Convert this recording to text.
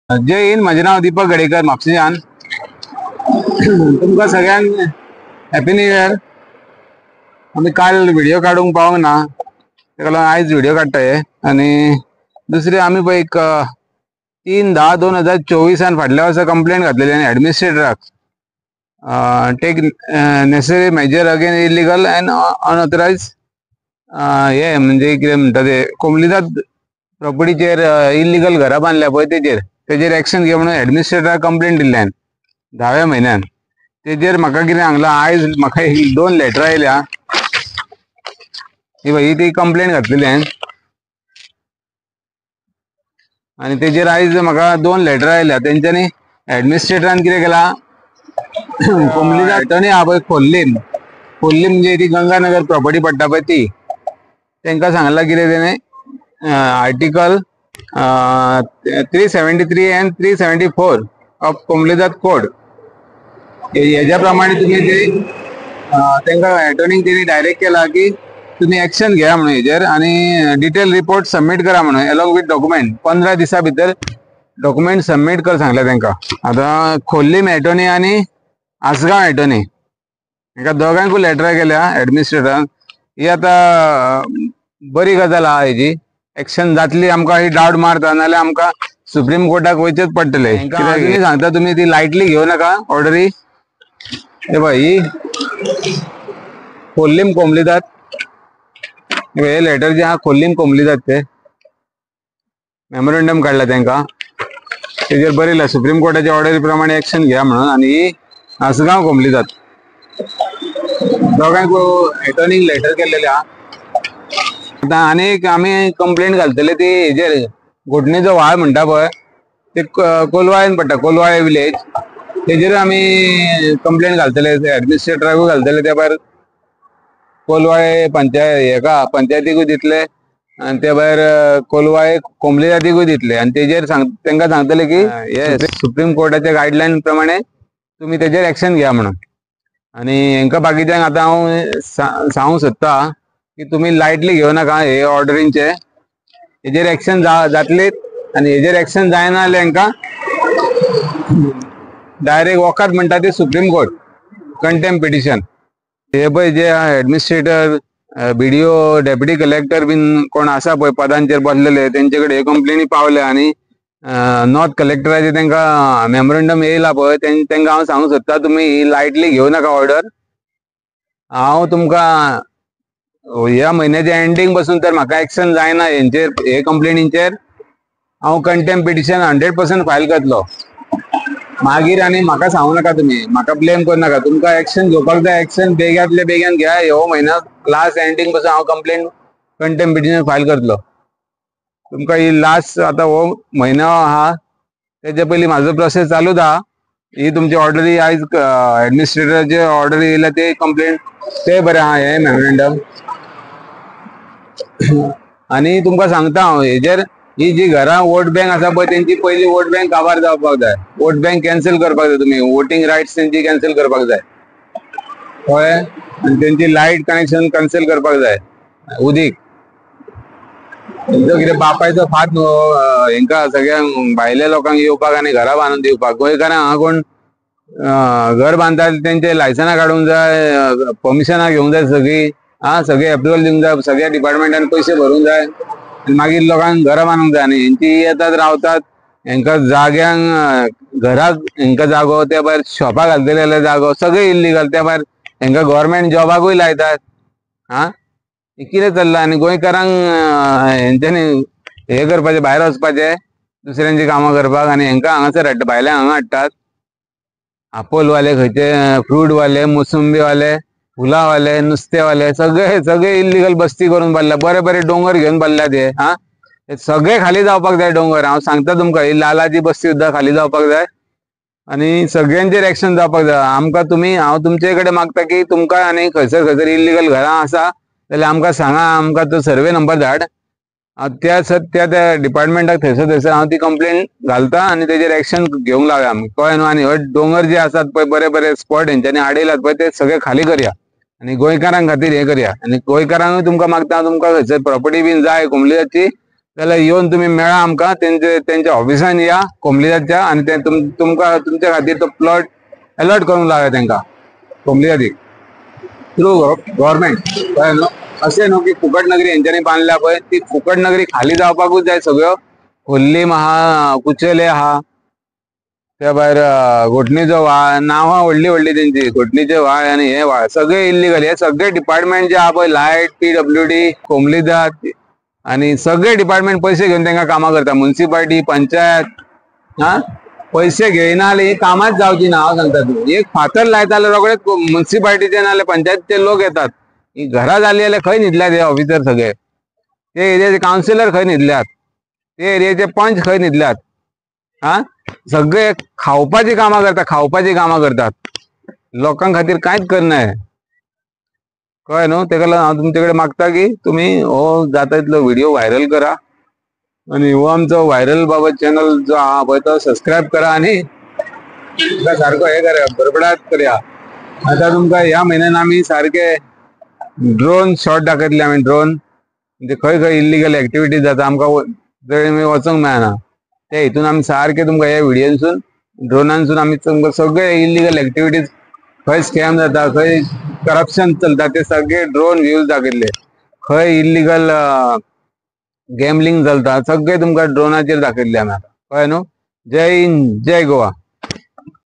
जय हिंद. माझे नाव दीपक गडेकर म्हापशेंच्यान. तुमकां सगळ्यांक हॅपी न्यू इयर. आमी काल व्हिडिओ काडूंक पावंक ना, तेका लागून आयज व्हिडिओ काडटाय. आनी दुसरी आमी पळय एक 3/10/2024 फाटल्या वर्सा कंप्लेंट घातलेली आनी एडमिनिस्ट्रेटराक take necessary measure again illegal and unauthorised हे म्हणजे कितें म्हणटा ते कोमलीदाद प्रॉपर्टीचेर इलिगल घरां बांदल्या पळय तेजेर एक्शन घे म्हणून एडमिनिस्ट्रेटराक कंप्लेंट दिल्ल्यान 10व्या म्हयन्यान. तेजेर म्हाका कितें सांगलां, आयज म्हाका 2 लेटरां आयल्या. ही ती कंप्लेंट घातलेली हांवें आनी तेजेर आयज म्हाका 2 लेटरां आयल्या. तेंच्यांनी एडमिनिस्ट्रेटरान कितें केलां, कोमलीदाद एटर्नी आहा पळय खोर्लीम म्हणजे ती गंगानगर प्रॉपर्टी पडटा पळय ती, तेंकां सांगलां कितें तेणें आर्टिकल 373 and 374 ऑफ कोमलीदाद कोड हेज्या प्रमाणे तुम्ही ते तेंकां एटर्नीक तेणी डायरेक्ट केला की तुम्ही एक्शन घ्या म्हणून हेजेर आनी डिटेल रिपोर्ट सबमीट करा म्हणून अलॉंग विथ डॉक्युमेंट. 15 दिसां भितर डॉक्युमेंट सबमीट कर सांगले तेंकां. आतां खोर्लीम एटर्नी आनी आसगांव एटर्नी हेंकां दोगांयकूय लेटरां केल्या एडमिनिस्ट्रेटरान. ही आतां बरी गजाल आहा. हेजी एक्शन जातली आमकां ही डावट मारता, नाल्यार आमकां सुप्रीम कोर्टाक वयचेच पडटले. कित्याक सांगता तुमी ती लायटली घेवं नाका ऑर्डरी. हे पळय ही खोर्लीम कोमलीदाद, हे लेटर जे आहा खोर्लीम कोमलीदाद ते मेमोरेंडम काडला तेंकां. तेजेर बरयला सुप्रीम कोर्टाच्या ऑर्डरी प्रमाणे एक्शन घ्या म्हणून. आनी ही आसगांव कोमलीदाद दोगांयकूय एटर्नीक लेटर केल्लेले आहा. आतां आनीक आमी कंप्लेंट घालतले ती हेजेर घोटणेचो व्हाळ म्हणटा पळय ते कोलवाळेन पडटा, कोलवाळे विलेज. तेजेर आमी कंप्लेंट घालतले, एडमिनिस्ट्रेटराकूय घालतले. त्या भायर कोलवाळे पंचायतीकूय दितले आनी त्या भायर कोलवाळे कोमलीदादीकूय दितले. आनी तेजेर तेंकां सांगतले की हे सुप्रीम कोर्टाच्या गायडलायन प्रमाणे तुमी तेजेर एक्शन घ्या म्हणून. आनी हेंकां बाकीच्यांक आतां हांव सांगूंक सोदता की तुमी लायटली घेवं नाका हे ऑर्डरींचे. हेजेर एक्शन जातलीच आनी हेजेर एक्शन जायना जाल्यार हेंकां डायरेक्ट वकात म्हणटा ती सुप्रीम कोर्ट कंटेम्प्ट पिटिशन. हे पळय जे एडमिनिस्ट्रेटर BDO डेप्युटी कलेक्टर बीन कोण आसा पळय पदांचेर बसलेले तेंचे कडेन हे कंप्लेनी पावल्या. आनी नॉर्थ कलेक्टराचे तेंकां मेमोरेंडम येयला पळय तेंकां हांव सांगूंक सोदता तुमी ही लायटली घेवं नाका ऑर्डर. हांव तुमकां ह्या म्हयन्याच्या एंडींग पासून तर म्हाका एक्शन जायना हेंचेर हे कंप्लेनींचेर हांव कंटेम्प्ट पिटिशन 100% फायल करतलो. मागीर आनी म्हाका सांगू नाका तुमी, म्हाका ब्लेम करूं नाका. तुमकां एक्शन घेवपाक जाय एक्शन बेग्यांतल्या बेगीन घ्या. ह्यो म्हयनो लास्ट एंडींग पासून हांव कंटेम्प्ट पिटिशन फायल करतलो. तुमकां ही लास्ट आतां हो म्हयनो आहा तेजे पयलीं म्हाजो प्रोसेस चालूच आहा. ही तुमची ऑर्डरी आयज एडमिनिस्ट्रेटराचे ऑर्डरी येयल्या ते कंप्लेंट ते बरें आहा हे मेमोरेंडम. आनी तुमकां सांगता हांव हेजेर ही जी घरां वोट बँक आसा पळय तेंची पयली वोट बँक काबार जावपाक जाय. वोट बँक कॅन्सल करपाक जाय. तुमी वोटींग रायट्स तेंची कॅन्सल करपाक जाय कळ्ळें. आनी तेंची लायट कनेक्शन कॅन्सल करपाक जाय. उदीक तेंचो कितें बापायचो फाट न्हू हेंकां सगळ्यांक भायल्या लोकांक येवपाक आनी घरां बांदून दिवपाक. गोंयकारांक हांगा कोण घर बांदता तेंचे लायसनां काडूंक जाय, परमिशनां घेवंक जाय सगळी. सगळे एप्रुवल दिवंक जाय, सगळ्या डिपार्टमेंटान पयशे भरूंक जाय आनी मागीर लोकांक घरां बांदूंक जाय. आनी हेंची येतात रावतात हेंकां जाग्यांक घराक हेंकां जागो, त्या भायर शॉपां घालतले जाल्यार जागो सगळे इल्लीगल. त्या भायर हेंकां गव्हर्मेंट जॉबाकूय लायतात. हे कितें चल्लां. आनी गोंयकारांक हेंच्यांनी हे करपाचें भायर वचपाचें दुसऱ्यांची कामां करपाक आनी हेंकां हांगासर हाडटा, भायल्यान हांगा हाडटात. आपोलवाले खंयचे फ्रूटवाले, मोसंबीवाले, फुलांवाले, नुस्तेवाले सगळे इल्लीगल बस्ती करून बांदल्या. बरे बरे डोंगर घेवन बांदल्यात हे सगळे खाली जावपाक जाय डोंगर. हांव सांगता तुमकां ही लालाची बस्ती सुद्दां खाली जावपाक जाय आनी सगळ्यांचेर एक्शन जावपाक जाय. आमकां तुमी हांव तुमचे कडेन मागता की तुमकां आनी खंयसर इल्लीगल घरां आसा जाल्यार आमकां सांगा, आमकां तो सर्वे नंबर धाड. त्या डिपार्टमेंटाक थंयसर हांव ती कंप्लेंट घालता आनी तेजेर एक्शन घेवंक लावया आमी कळ्ळें न्हू. आनी हो डोंगर जे आसात पळय बरे बरे स्पॉट हेंच्यांनी आडयलात पळय ते सगळे खाली करया आनी गोंयकारांक खातीर हे करया. आनी गोंयकारांकूय तुमकां मागता तुमकां खंयसर प्रॉपर्टी बीन जाय कोमलीदादची जाल्यार येवन तुम्ही मेळा आमकां त्यांच्या ऑफिसान या कोंबलीजातच्या आणि ते तुमकां तुमच्या खातीर तो प्लॉट अलॉट करूंक लावया तांकां कोंबलीजातीक थ्रू गव्हर्मेंट कळ्ळें न्हू. अशें न्हू की फुकट नगरी हेंच्यांनी बांदल्या पळय ती फुकट नगरी खाली जावपाकूच जाय सगळ्यो. कोल्लीम आहा, कुचेले आहा, त्या भायर घोटणीचो व्हाळ, नांवां व्हडली व्हडली तेंची घोटणीचे व्हाळ आणि हे व्हाळ सगळे इल्लीगल. हे सगळे डिपार्टमेंट जे आहा पळय लायट, PWD, कोंबलीजात आणि सगळे डिपार्टमेंट पैसे घेऊन तांकां कामां करता. म्युन्सिपाल्टी, पंचायत पैसे घेयना जाल्यार ही कामाच जावची ना. हांव सांगता तुका एक फातर लायता जाल्यार रोखडेच म्युन्सिपाल्टीचे नाल्यार पंचायतीचे लोक येतात. ही घरां जाली जाल्यार खंय न्हिदल्यात हे ऑफिसर सगळे. ते एरियाचे कावन्सिलर खंय न्हिदल्यात, ते एरियाचे पंच खंय न्हिदल्यात. सगळे खावपाची कामां करतात, खावपाची कामां करतात, लोकां खातीर कांयच करना. कळ्ळें न्हू. तेका लागून हांव तुमचे कडेन मागता की तुमी हो जाता तितलो व्हिडिओ व्हायरल करा आणि हो आमचो व्हायरल बाबत चॅनल जो आहा पळय तो सबस्क्राईब करा आणि सारको हे करा, बडबडाट करया. आता तुमकां ह्या म्हयन्यान आमी सारखे ड्रोन शॉट दाखयतले. आमी ड्रोन म्हणजे खंय खंय इल्लीगल एक्टिविटीज जाता आमकां जळी वचूंक मेळना ते हितून आमी सारखे तुमकां ह्या व्हिडिओसून ड्रोनांसून आमी तुमकां सगळे इल्लीगल एक्टिविटीज खंय स्कॅम जाता, खंय करप्शन चलता ते सगळे ड्रोन व्ह्यूज दाखयतले. खंय इल्लीगल गॅमलिंग चलता सगळे तुमकां ड्रोनाचेर दाखयतले आमी. आता कळ्ळें न्हू. जय हिंद, जय गोवा.